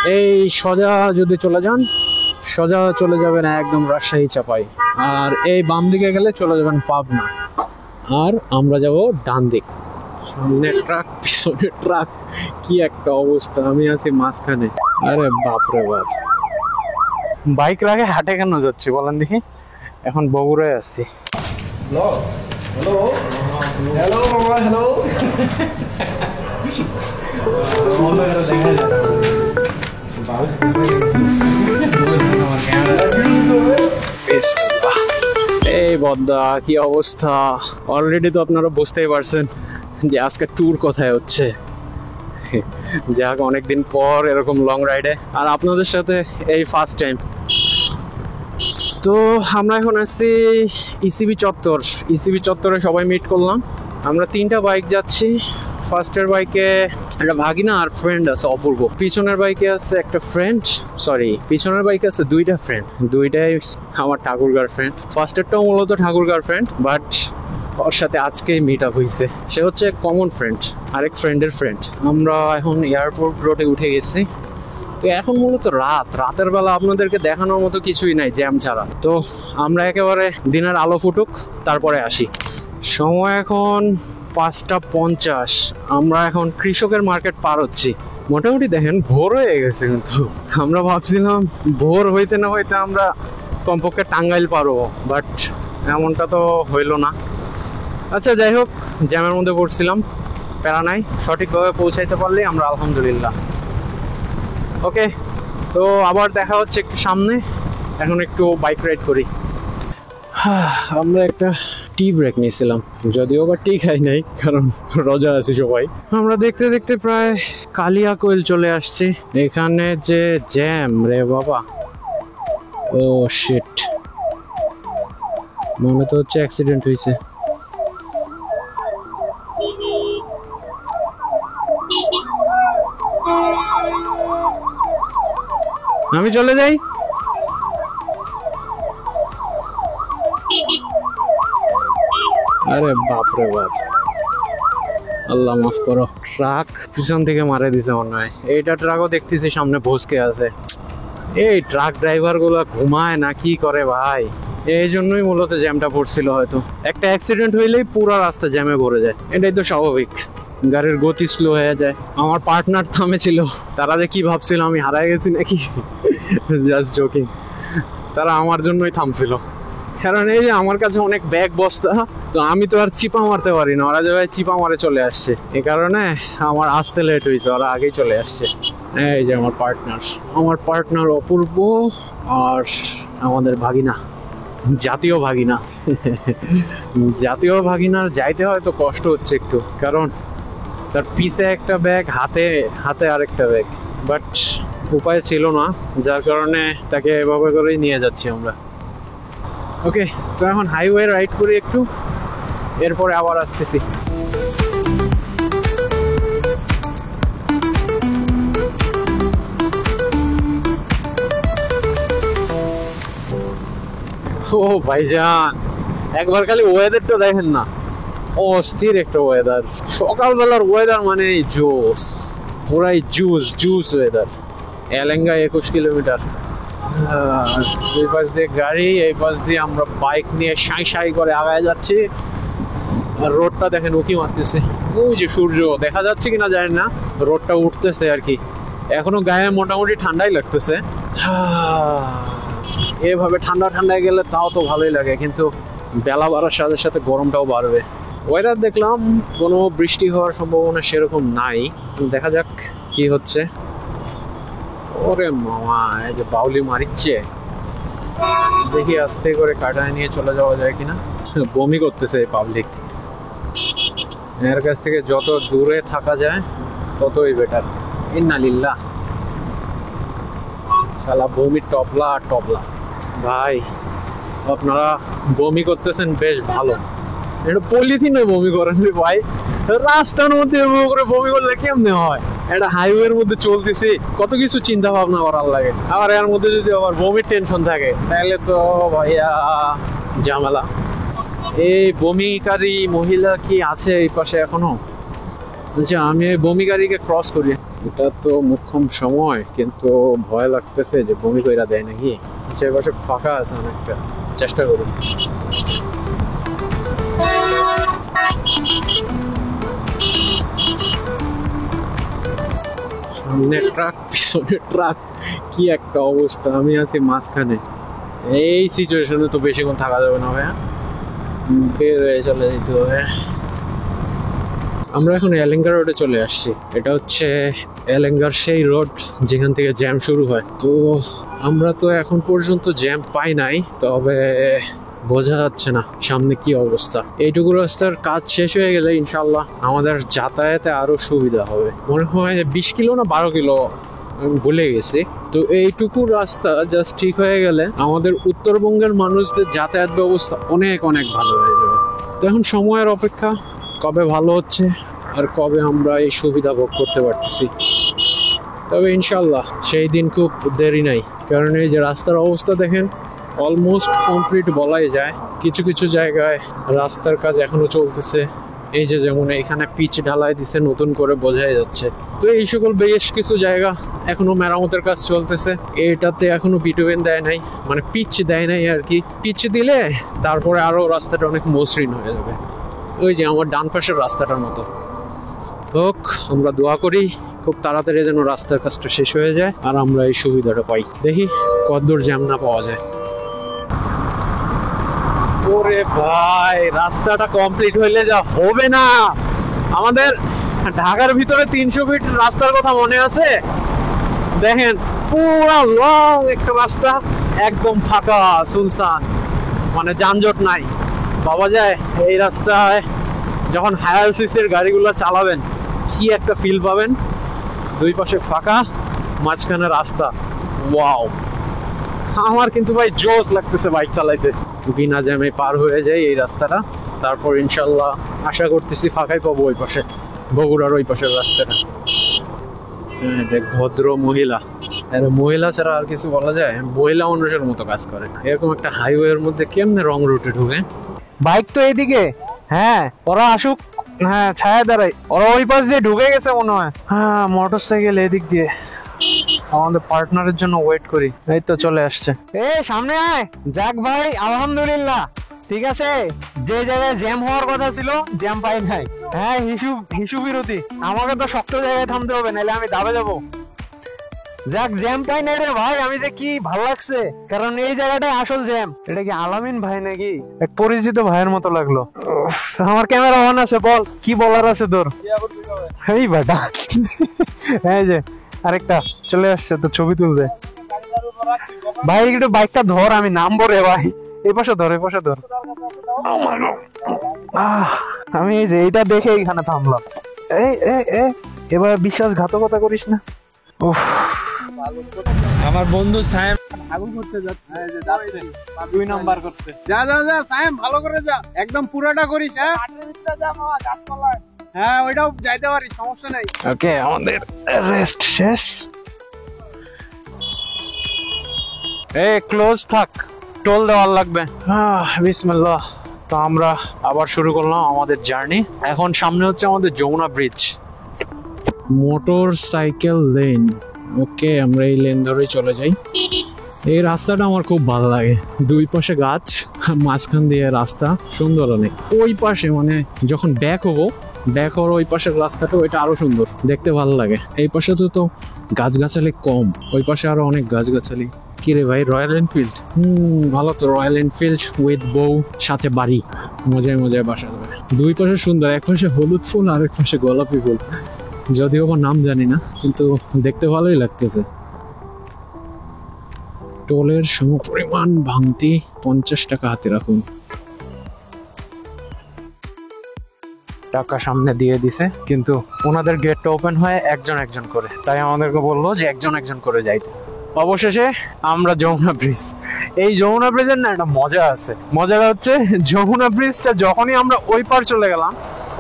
এই সোজা যদি চলে যান, সোজা চলে যাবেন একদম রাজশাহী চাপাই, আর এই বাম দিকে গেলে চলে যাবেন পাবনা, আর আমরা যাব ডান দিক। সামনে ট্রাক, পিছনে ট্রাক, কি একটা অবস্থা, আমি আছি মাঝখানে। আরে বাপরে বাপ, বাইক রাখে হাটে কেন যাচ্ছি বলেন দেখি? এখন বগুড়ায় আসছি। হ্যালো হ্যালো হ্যালো মামা, হ্যালো। এই বদ্দা, কি অবস্থা! অলরেডি তো আপনারা বুঝতেই পারছেন যে আজকে ট্যুর কোথায় হচ্ছে। যাক, অনেকদিন পর এরকম লং রাইডে, আর আপনাদের সাথে এই ফার্স্ট টাইম। তো আমরা এখন আসছি ইসিবি চত্বর। ইসিবি চত্বরে সবাই মিট করলাম। আমরা 3টা বাইক যাচ্ছি। ফার্স্টের বাইকে একটা ভাগিনা আর ফ্রেন্ড আছে অপূর্ব। পিছনের বাইকে আছে একটা ফ্রেন্ড, সরি পিছনের বাইকে আছে 2টা ফ্রেন্ড, 2টাই আমার ঠাকুরগার ফ্রেন্ড। ফার্স্টেরটাও মূলত ঠাকুরগার ফ্রেন্ড, বাট ওর সাথে আজকেই মিট আপ হয়েছে। সে হচ্ছে কমন ফ্রেন্ড, আরেক ফ্রেন্ডের ফ্রেন্ড। আমরা এখন এয়ারপোর্ট রোডে উঠে গেছি। তো এখন মূলত রাতের বেলা আপনাদেরকে দেখানোর মতো কিছুই নাই জ্যাম ছাড়া। তো আমরা একেবারে দিনের আলো ফুটুক তারপরে আসি। সময় এখন 5টা 50। আমরা এখন কৃষকের মার্কেট পার হচ্ছি। মোটামুটি দেখেন ভোর হয়ে গেছে, কিন্তু আমরা ভাবছিলাম ভোর হইতে না হইতে আমরা কমপক্ষে টাঙ্গাইল পারবো, বাট এমনটা তো হইলো না। আচ্ছা যাই হোক, জ্যামের মধ্যে পড়ছিলাম, প্যারা নাই, সঠিকভাবে পৌঁছাইতে পারলেই আমরা আলহামদুলিল্লাহ। ওকে, তো আবার দেখা হচ্ছে একটু সামনে। এখন একটু বাইক রাইড করি। আমরা একটা টি ব্রেক নিয়েছিলাম, যদিও বা টি খাই নাই, কারণ রোজা আছি সবাই। আমরা দেখতে দেখতে প্রায় কালিয়াকৈল চলে আসছি। এখানে যে জ্যাম রে বাবা, ও শিট, মনে তো হচ্ছে অ্যাক্সিডেন্ট হয়েছে। আমি চলে যাই। আরে বাপরে বাপ, আল্লাহ মাফ করো। ট্রাক পিছন থেকে মারে দিছে মনে হয়। এইটা ট্রাকও দেখতেছি সামনে ভসকে আছে। এই ট্রাক ড্রাইভার গুলা ঘুমায় না কি করে ভাই? এই জন্যই মূলত জ্যামটা পড়ছিল হয়তো। একটা অ্যাক্সিডেন্ট হইলেই পুরো রাস্তা জ্যামে ভরে যায়, এটাই তো স্বাভাবিক। গাড়ির গতি স্লো হয়ে যায়। আমার পার্টনার থামে ছিল, তারা যে কি ভাবছিল আমি হারাই গেছি নাকি, জাস্ট জোকিং। তারা আমার জন্যই থামছিল, কারণ এই যে আমার কাছে অনেক ব্যাগ বস্তা, তো আমি তো আর চিপা মারতে পারি না। ওরা যে ভাই চিপা মারে চলে আসছে, এই কারণে আমার আসতে লেট হয়েছে, ওরা আগেই চলে আসছে। এই যে আমার পার্টনার অপূর্ব, আর আমাদের ভাগিনা, জাতীয় ভাগিনা। জাতীয় ভাগিনার যাইতে হয়তো কষ্ট হচ্ছে একটু, কারণ তার পিছে একটা ব্যাগ, হাতে আরেকটা ব্যাগ, বাট উপায় ছিল না, যার কারণে তাকে এভাবে করেই নিয়ে যাচ্ছি আমরা। ওকে, তো এখন হাইওয়ে রাইড করি একটু, এরপরে আবার আসতেছি। ও ভাইজান, একবার খালি ওয়েদারটা দেখেন না, অস্থির একটা ওয়েদার। সকালবেলার ওয়েদার মানে জোস, পুরাই জুস ওয়েদার। এলেঙ্গা 21 কিলোমিটার, এই পাশ দিয়ে গাড়ি, এই পাশ দিয়ে আমরা বাইক নিয়ে সাই করে আগায় যাচ্ছি। আর রোডটা দেখেন উঁকি মারতেছে, ওই যে সূর্য দেখা যাচ্ছে কিনা জানি না, রোডটা উঠতেছে আর কি। এখনো গায়ে মোটামুটি ঠান্ডাই লাগতেছে। এভাবে ঠান্ডায় গেলে তাও তো ভালোই লাগে, কিন্তু বেলা বাড়ার সাথে সাথে গরমটাও বাড়বে। ওয়েদার দেখলাম কোনো বৃষ্টি হওয়ার সম্ভাবনা সেরকম নাই, দেখা যাক কি হচ্ছে। ওরে মামা, এই যে বাউলি মারিচ্ছে, দেখি আস্তে করে কাটায় নিয়ে চলে যাওয়া যায় কিনা। বমি করতেছে এই পাবলিক, এর কাছ থেকে যত দূরে থাকা যায় ততই বেটার। ইন্নালিল্লাহ, শালা বমি টপলা ভাই। আপনারা বমি করতেছেন বেশ ভালো, এটা পলিথিনে বমি করেন ভাই। রাস্তার মধ্যে করে বমি করলে কেমনে হয়? একটা হাইওয়ের মধ্যে চলতেছি, কত কিছু চিন্তা ভাবনা করার লাগে, আবার এর মধ্যে যদি আবার বমির টেনশন থাকে, তাহলে তো ভাইয়া ঝামেলা। এই বমিকারী মহিলা কি আছে এই পাশে এখনো? আচ্ছা, আমি এই বমিকারীকে ক্রস করি। এটা তো মোক্ষম সময়, কিন্তু ভয় লাগতেছে যে বমি কইরা দেয় নাকি। যে পাশে ফাঁকা আছে অনেকটা, চেষ্টা করুন। সামনে ট্রাক, পিছনে ট্রাক, কি একটা অবস্থা। আমি আছি মাঝখানে। এই সিচুয়েশনে তো বেশিক্ষণ থাকা যাবে না ভাইয়া, বের হয়ে চলে যেতে হবে। আমরা এখন এলেঙ্গা রোডে চলে আসছি। এটা হচ্ছে এলেঙ্গার সেই রোড যেখান থেকে জ্যাম শুরু হয়। তো আমরা তো এখন পর্যন্ত জ্যাম পাই নাই, তবে বোঝা যাচ্ছে না সামনে কি অবস্থা। এইটুকু রাস্তার কাজ শেষ হয়ে গেলে ইনশাল্লাহ আমাদের যাতায়াতে আরো সুবিধা হবে। মনে হয় 20 কিলো না 12 কিলো, আমি ভুলে গেছি। তো এইটুকু রাস্তা জাস্ট ঠিক হয়ে গেলে আমাদের উত্তরবঙ্গের মানুষদের যাতায়াত ব্যবস্থা অনেক অনেক ভালো হয়ে যাবে। তো এখন সময়ের অপেক্ষা, কবে ভালো হচ্ছে আর কবে আমরা এই সুবিধা ভোগ করতে পারতেছি। তবে ইনশাল্লাহ সেই দিন খুব দেরি নাই, কারণ এই যে রাস্তার অবস্থা দেখেন, অলমোস্ট কমপ্লিট বলাই যায়। কিছু কিছু জায়গায় রাস্তার কাজ এখনো চলতেছে। এই যে যেমন এখানে পিচ ঢালাই দিছে নতুন করে, বোঝাই যাচ্ছে। তো এই সকল বেশ কিছু জায়গা এখনো মেরামতের কাজ চলতেছে। এটাতে এখনো বিটুইন দেয় নাই, মানে পিচ দেয় নাই আর কি। পিচ দিলে তারপরে আরো রাস্তাটা অনেক মসৃণ হয়ে যাবে, ওই যে আমার ডান পাশের রাস্তাটার মতো। হোক, আমরা দোয়া করি খুব তাড়াতাড়ি যেন রাস্তার কাজটা শেষ হয়ে যায় আর আমরা এই সুবিধাটা পাই। দেখি কতদূর জ্যাম না পাওয়া যায়। ওরে ভাই, রাস্তাটা কমপ্লিট হইলে যা হবে না। আমাদের ঢাকার ভিতরে 300 ফিট রাস্তার কথা মনে আছে? দেখেন পুরো লং একটা রাস্তা, একদম ফাঁকা সুনসান, মানে যানজট নাই। পাওয়া যায় এই রাস্তায় যখন হায়ার সিসির গাড়িগুলো চালাবেন কি একটা ফিল পাবেন। দুই পাশে ফাঁকা, মাঝখানে রাস্তা। ওয়াও, আমার কিন্তু ভাই জোশ লাগতেছে বাইক চালাইতে। বিনা জ্যামে পার হয়ে যায় এই রাস্তাটা, তারপর ইনশাল্লাহ আশা করতেছি ফাঁকাই পাবো ওই পাশে, বগুড়ার ওই পাশের রাস্তাটা। দেখ, ভদ্র মহিলা, মহিলা ছাড়া আর কিছু বলা যায়? মহিলা মানুষের মতো কাজ করে। এরকম একটা হাইওয়ের মধ্যে কেমনে রং রুটে ঢুকে? বাইক তো এইদিকে, হ্যাঁ ওরা আসুক, হ্যাঁ ছায়া দাঁড়াই, ওরা ওই পাশ দিয়ে ঢুকে গেছে মনে হয়। হ্যাঁ, মোটর সাইকেল এদিক দিয়ে। আমাদের পার্টনারের জন্য ওয়েট করি। এই তো চলে আসছে। সামনে আয়। যাক ভাই, আলহামদুলিল্লাহ ঠিক আছে। যে জায়গায় জ্যাম হওয়ার কথা ছিল জ্যাম পাই নাই। হ্যাঁ, হিসু বিরতি। আমাকে তো শক্ত জায়গায় থামতে হবে, নাহলে আমি দাবে যাবো। যাক, জ্যাম পাই নাই রে ভাই, আমি যে কি ভালো লাগছে, কারণ এই জায়গাটায় আসল জ্যাম। এটা কি আলামিন ভাই নাকি? এক পরিচিত ভাইয়ের মতো লাগলো। আমার ক্যামেরা অন আছে, বল কি বলার আছে তোর। এই বেটা, এই যে আরেকটা চলে আসছে তো, ছবি তুলবে। ভাই একটু বাইকটা ধর, আমি নামবো রে ভাই। এই পাশে ধর, এই পাশে ধর। আমি এই যে এইটা দেখে এইখানে থামলাম। এবার বিশ্বাসঘাতকতা করিস না। আমার বন্ধু সায়েম আগুন করতে যাচ্ছে 2 নাম্বার করতে। যা যা যা সায়েম, ভালো করে যা, একদম পুরাটা করিস। হ্যাঁ ওইটাও যাইতে পারিস, সমস্যা নাই। ওকে, আমাদের রেস্ট শেষ। ক্লোজ থাক, টোল দেওয়ার লাগবে। বিসমিল্লাহ। তো আমরা আবার শুরু করলাম আমাদের জার্নি। এখন সামনে হচ্ছে আমাদের Jamuna bridge, motorcycle lane. Okay, আমরা এই লেন ধরেই চলে যাই। এই রাস্তাটা আমার খুব ভালো লাগে, দুই পাশে গাছ, মাঝখান দিয়ে রাস্তা, সুন্দর অনেক। ওই পাশে মানে যখন ব্যাক হওয়ার ওই পাশের রাস্তাটা, ওইটা আরো সুন্দর দেখতে, ভালো লাগে। এই পাশে তো গাছগাছালি কম, ওই পাশে আরো অনেক গাছগাছালি। কি রে ভাই, রয়্যাল এনফিল্ড? ভালো তো, রয়্যাল এনফিল্ড উইথ বউ, সাথে বাড়ি, মজায় মজায় বাসা যাবে। দুই পাশে সুন্দর, এক পাশে হলুদ ফুল আর এক পাশে গোলাপি ফুল, যদিও বা নাম জানি না, কিন্তু দেখতে ভালোই লাগতেছে। টোলের সমপরিমাণ ভাঙতি 50 টাকা হাতে রাখুন। টাকা সামনে দিয়ে দিছে, কিন্তু ওনাদের গেটটা ওপেন হয় একজন একজন করে, তাই আমাদেরকে বললো যে একজন একজন করে যাইতে। অবশেষে আমরা যমুনা ব্রিজ। এই যমুনা ব্রিজের না একটা মজা আছে। মজাটা হচ্ছে যমুনা ব্রিজটা যখনই আমরা ওই পার চলে গেলাম,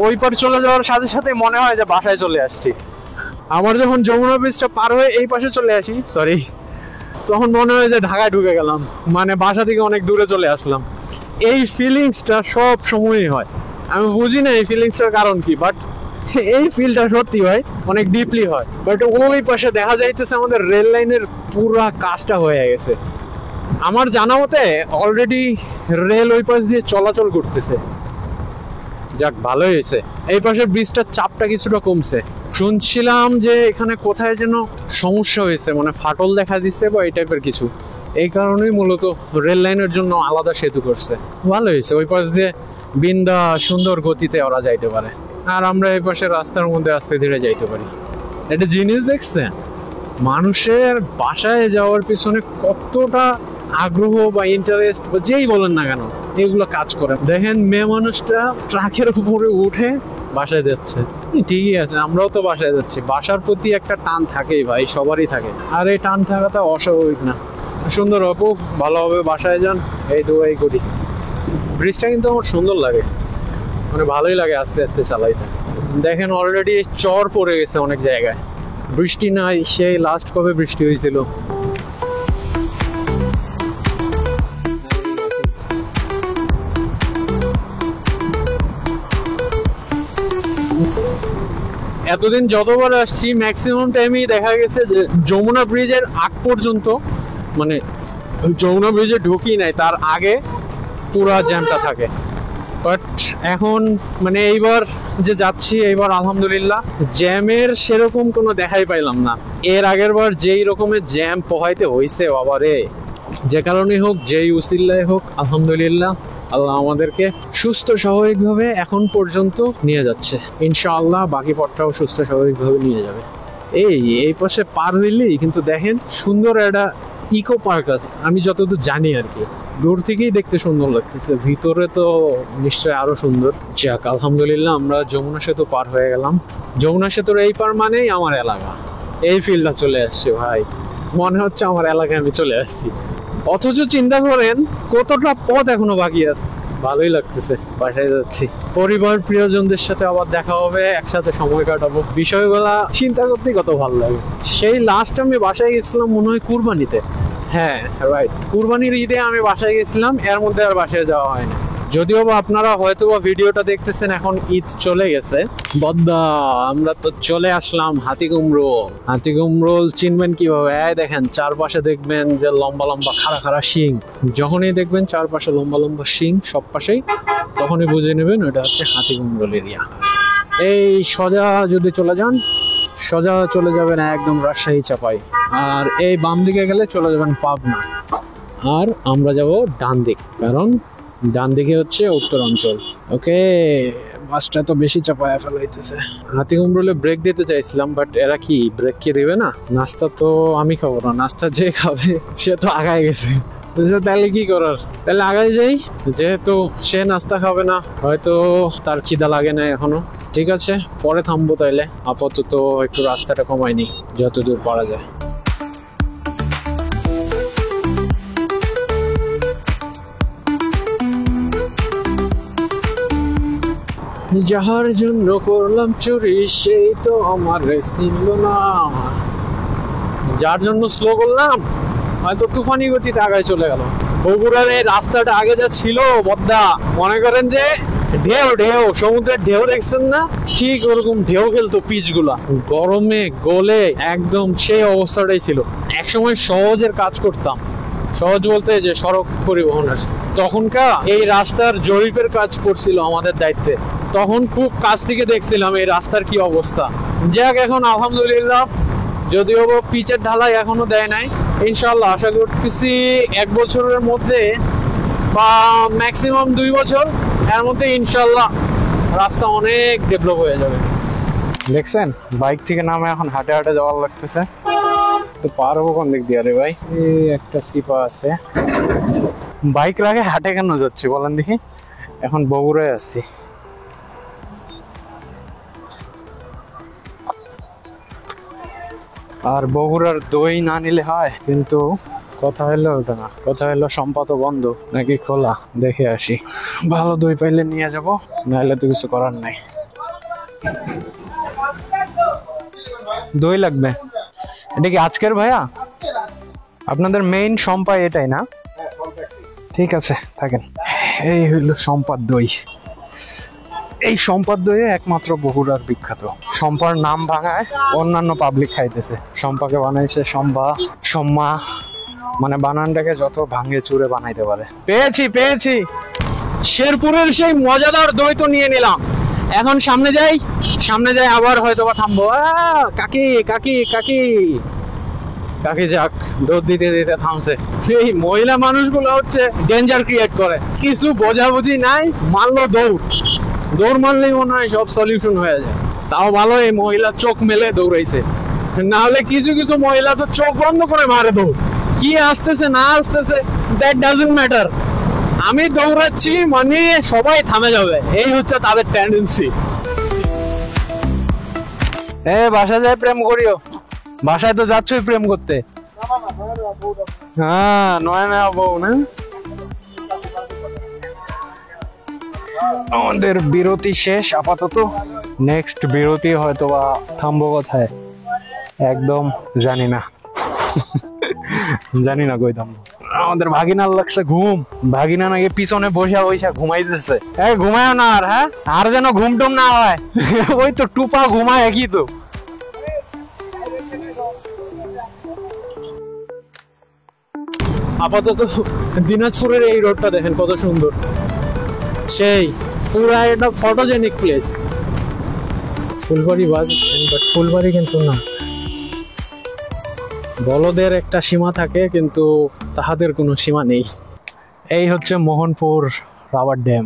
ওই পার চলে যাওয়ার সাথে সাথে মনে হয় যে বাসায় চলে আসছি। আবার যখন যমুনা ব্রিজটা পার হয়ে এই পাশে চলে আসি, তখন মনে হয় যে ঢাকায় ঢুকে গেলাম, মানে বাসা থেকে অনেক দূরে চলে আসলাম। এই ফিলিংসটা সব সময়ই হয়, আমি বুঝি না এই ফিলিংসটার কারণ কি, বাট এই ফিলটা সত্যি ভাই অনেক ডিপলি হয়। বাট ওই পাশে দেখা যাইতেছে আমাদের রেল লাইনের পুরা কাজটা হয়ে গেছে। আমার জানা মতে অলরেডি রেল ওই পাশ দিয়ে চলাচল করতেছে। যাক, ভালোই হয়েছে। এই পাশের ব্রিজটার চাপটা কিছুটা কমছে। শুনছিলাম যে এখানে কোথায় যেন সমস্যা হয়েছে, মানে ফাটল দেখা দিচ্ছে বা এই টাইপের কিছু। এই কারণেই মূলত রেল লাইনের জন্য আলাদা সেতু করছে। ভালো হয়েছে, ওই পাশ দিয়ে বিন্দা সুন্দর গতিতে ওরা যাইতে পারে, আর আমরা এই পাশে রাস্তার মধ্যে আস্তে ধীরে যাইতে পারি। একটা জিনিস দেখছেন, মানুষের বাসায় যাওয়ার পিছনে কতটা আগ্রহ বা ইন্টারেস্ট বা যেই বলেন না কেন এগুলো কাজ করে। দেখেন, মেয়ে মানুষটা ট্রাকের উপরে উঠে বাসায় যাচ্ছে। ঠিকই আছে, আমরাও তো বাসায় যাচ্ছি। বাসার প্রতি একটা টান থাকেই ভাই, সবারই থাকে, আর এই টান থাকাটা অস্বাভাবিক না। সুন্দর আপু, ভালোভাবে বাসায় যান, এই দোয়াই করি। ব্রিজটা কিন্তু আমার সুন্দর লাগে, মানে ভালোই লাগে আস্তে আস্তে চালাইতে। দেখেন অলরেডি চর পড়ে গেছে অনেক জায়গায়। বৃষ্টি নাই, সেই লাস্ট কবে বৃষ্টি হয়েছিল। এতদিন যতবার আসছি ম্যাক্সিমাম টাইমই দেখা গেছে যে যমুনা ব্রিজের আগ পর্যন্ত, মানে যমুনা ব্রিজে ঢুকি নাই তার আগে পুরা জ্যামটা থাকে। বাট এখন মানে এইবার যে যাচ্ছি, এইবার আলহামদুলিল্লাহ জ্যামের সেরকম কোনো দেখাই পাইলাম না। এর আগের বার যেই রকমের জ্যাম পোহাইতে হয়েছে বাবারে, যে কারণে হোক, যেই উসিল্লায় হোক, আলহামদুলিল্লাহ আল্লাহ আমাদেরকে সুস্থ স্বাভাবিকভাবে এখন পর্যন্ত নিয়ে যাচ্ছে। ইনশাআল্লাহ বাকি পথটাও সুস্থ স্বাভাবিকভাবে নিয়ে যাবে। এই পাশে পার হইলেই কিন্তু দেখেন সুন্দর একটা ইকো পার্ক আছে, আমি যতদূর জানি আর কি। দূর থেকেই দেখতে সুন্দর লাগতেছে, ভিতরে তো নিশ্চয় আরো সুন্দর। যাক, আলহামদুলিল্লাহ আমরা যমুনা সেতু পার হয়ে গেলাম। যমুনা সেতুর এই পার মানেই আমার এলাকা। এই ফিল্ডটা চলে আসছে ভাই, মনে হচ্ছে আমার এলাকায় আমি চলে আসছি। অথচ চিন্তা করেন কতটা পথ এখনো বাকি আছে। ভালোই লাগতেছে, বাসায় যাচ্ছি। পরিবার প্রিয়জনদের সাথে আবার দেখা হবে, একসাথে সময় কাটাবো। বিষয়গুলা চিন্তা করতেই কত ভালো লাগে। সেই লাস্ট আমি বাসায় গেছিলাম মনে হয় কুরবানিতে। হ্যাঁ রাইট, কুরবানির ঈদে আমি বাসায় গেছিলাম, এর মধ্যে আর বাসায় যাওয়া হয়নি। যদিও বা আপনারা হয়তো বা ভিডিওটা দেখতেছেন এখন ঈদ চলে গেছে। বদ্দা, আমরা তো চলে আসলাম হাতিকুমরোল। হাতিকুমরোল চিনবেন কিভাবে? দেখেন চারপাশে দেখবেন যে লম্বা লম্বা খাড়া খাড়া শিং। যখনই দেখবেন চারপাশে লম্বা লম্বা শিং সব পাশেই, তখনই বুঝে নেবেন ওটা হচ্ছে হাতিকুমরোল এরিয়া। এই সোজা যদি চলে যান, সোজা চলে যাবেন একদম রাজশাহী চাপাই, আর এই বাম দিকে গেলে চলে যাবেন পাবনা, আর আমরা যাব ডান দিক, কারণ ডান দিকে হচ্ছে উত্তরাঞ্চল। ওকে, বাসটা তো বেশি চাপায় ফেলাইতেছে। হাতিকুমরোলে ব্রেক দিতে চাইছিলাম, বাট এরা কি ব্রেক কি দিবে না? নাস্তা তো আমি খাবো না, নাস্তা যে খাবে সে তো আগায় গেছে। তাহলে কি করার, তাহলে আগায় যাই। যেহেতু সে নাস্তা খাবে না, হয়তো তার খিদা লাগে না এখনো। ঠিক আছে, পরে থামবো তাইলে। আপাতত একটু রাস্তাটা কমাইনি যতদূর পারা যায়। যাহার জন্য করলাম চুরি সেই তো আমার ছিল না। যার জন্য স্লো করলাম হয়তো তুফানি গতিতে আগায় চলে গেল। বগুড়ার এই রাস্তাটা আগে যা ছিল বদ্দা, মনে করেন যে ঢেউ ঢেউ, সমুদ্রের ঢেউ দেখছেন না, ঠিক ওরকম ঢেউ খেলতো পিচ গুলা, গরমে গলে একদম সেই অবস্থাটাই ছিল। একসময় সহজের কাজ করতাম, সহজ বলতে যে সড়ক পরিবহনের। তখনকার এই রাস্তার জরিপের কাজ করছিল আমাদের দায়িত্বে, তখন খুব কাছ থেকে দেখছিলাম এই রাস্তার কি অবস্থা। যাক, এখন আলহামদুলিল্লাহ, যদিও পিচের ঢালাই এখনো দেয় নাই, ইনশাল্লাহ আশা করতেছি 1 বছরের মধ্যে বা ম্যাক্সিমাম 2 বছর এর মধ্যে ইনশাল্লাহ রাস্তা অনেক ডেভেলপ হয়ে যাবে। দেখছেন, বাইক থেকে নামে এখন হাঁটে হাঁটে যাওয়ার লাগতেছে। তো পারবো কোন দিক দিয়ে রে ভাই? এই একটা চিপা আছে, বাইক রাখে হাঁটে কেন যাচ্ছি বলেন দেখি। এখন বগুড়ায় আসছি। আর বগুড়ার দই না নিলে হয়, কিন্তু কথা হলো ওটা না, কথা হলো সম্পাদ বন্ধ নাকি খোলা, দেখে আসি। ভালো দই পাইলে নিয়ে যাব, নাহলে তো কিছু করার নাই। দই লাগবে? এটা কি আজকের ভাইয়া? আপনাদের মেইন সম্পা এটাই না? ঠিক আছে, থাকেন। এই হইল সম্পাদ দই। এই সম্পার দইয়ে একমাত্র বগুড়ার বিখ্যাত। সম্পার নাম ভাঙায় অন্যান্য পাবলিক খাইতেছে। সম্পাকে বানাইছে সম্মা, মানে বানানটাকে যত ভাঙে চুরে বানাইতে পারে। পেয়েছি শেরপুরের সেই মজাদার দই তো নিয়ে নিলাম। এখন সামনে যাই আবার হয়তো বা থামবো। কাকি কাকি কাকি কাকি যাক, দৌড় দিতে দিতে থামছে। এই মহিলা মানুষগুলো হচ্ছে ডেঞ্জার ক্রিয়েট করে, কিছু বোঝাবুঝি নাই, মারলো দৌড় মারলেই মনে হয় সব সলিউশন হয়ে যায়। তাও ভালো এই মহিলা চোখ মেলে দৌড়াইছে, না হলে কিছু কিছু মহিলা তো চোখ বন্ধ করে মারে দৌড়। কি আসতেছে না আসতেছে দ্যাট ডাজন্ট ম্যাটার, আমি দৌড়াচ্ছি মানে সবাই থামে যাবে, এই হচ্ছে তাদের টেন্ডেন্সি। বাসায় যায় প্রেম করিও, বাসায় তো যাচ্ছই প্রেম করতে। হ্যাঁ, নয় না বউ না। আমাদের বিরতি শেষ আপাতত, নেক্সট বিরতি হয়তো বা থামবো কোথায় একদম জানি না কই থামবো। আমাদের ভাগিনার লাগছে ঘুম, ভাগিনা নাকি পিছনে বসা ঘুমাইতেছে। ঘুমায় না আর, হ্যাঁ আর যেন ঘুম টুম না হয় ওই তো টুপা ঘুমায় একই তো। আপাতত দিনাজপুরের এই রোডটা দেখেন কত সুন্দর, সেই পুরা একটা photogenic place. Phulbari bus stand, but Phulbari কিন্তু না। বলদের একটা সীমা থাকে কিন্তু তাহাদের কোনো সীমা নেই। এই হচ্ছে মোহনপুর রাবার ড্যাম।